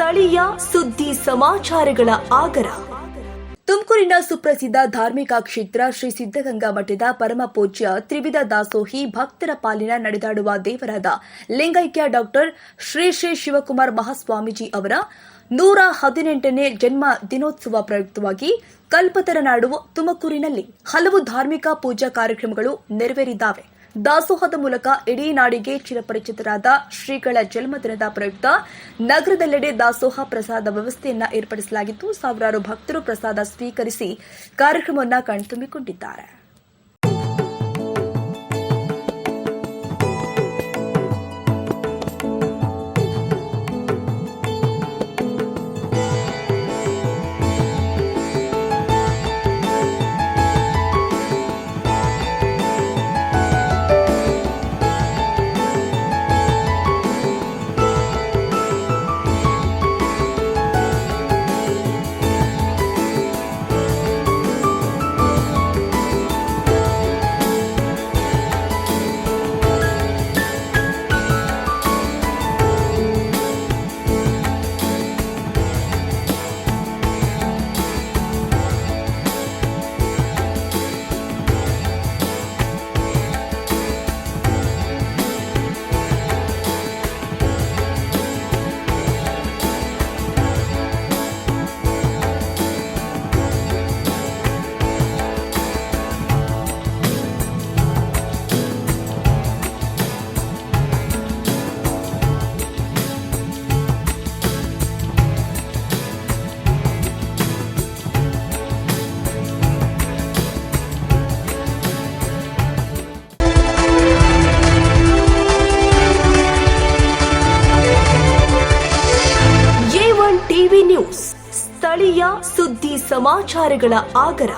ಸ್ಥಳೀಯ ಸುದ್ದಿ ಸಮಾಚಾರಗಳ ಆಗರ. ತುಮಕೂರಿನ ಸುಪ್ರಸಿದ್ಧ ಧಾರ್ಮಿಕ ಕ್ಷೇತ್ರ ಶ್ರೀ ಸಿದ್ದಗಂಗಾ ಮಠದ ಪರಮ ಪೂಜ್ಯ ತ್ರಿವಿಧ ದಾಸೋಹಿ ಭಕ್ತರ ಪಾಲಿನ ನಡೆದಾಡುವ ದೇವರಾದ ಲಿಂಗೈಕ್ಯ ಡಾಕ್ಟರ್ ಶ್ರೀ ಶ್ರೀ ಶಿವಕುಮಾರ್ ಮಹಾಸ್ವಾಮೀಜಿ ಅವರ 118ನೇ ಜನ್ಮ ದಿನೋತ್ಸವ ಪ್ರಯುಕ್ತವಾಗಿ ಕಲ್ಪತರ ನಾಡು ತುಮಕೂರಿನಲ್ಲಿ ಹಲವು ಧಾರ್ಮಿಕ ಪೂಜಾ ಕಾರ್ಯಕ್ರಮಗಳು ನೆರವೇರಿದ್ದಾವೆ. ದಾಸೋಹದ ಮೂಲಕ ಇಡೀ ನಾಡಿಗೆ ಚಿರಪರಿಚಿತರಾದ ಶ್ರೀಗಳ ಜನ್ಮದಿನದ ಪ್ರಯುಕ್ತ ನಗರದೆಲ್ಲೆಡೆ ದಾಸೋಹ ಪ್ರಸಾದ ವ್ಯವಸ್ಥೆಯನ್ನು ಏರ್ಪಡಿಸಲಾಗಿದ್ದು, ಸಾವಿರಾರು ಭಕ್ತರು ಪ್ರಸಾದ ಸ್ವೀಕರಿಸಿ ಕಾರ್ಯಕ್ರಮವನ್ನು ಕಣ್ತುಂಬಿಕೊಂಡಿದ್ದಾರೆ. ಟಿವಿ ನ್ಯೂಸ್, ಸ್ಥಳೀಯ ಸುದ್ದಿ ಸಮಾಚಾರಗಳ ಆಗರ.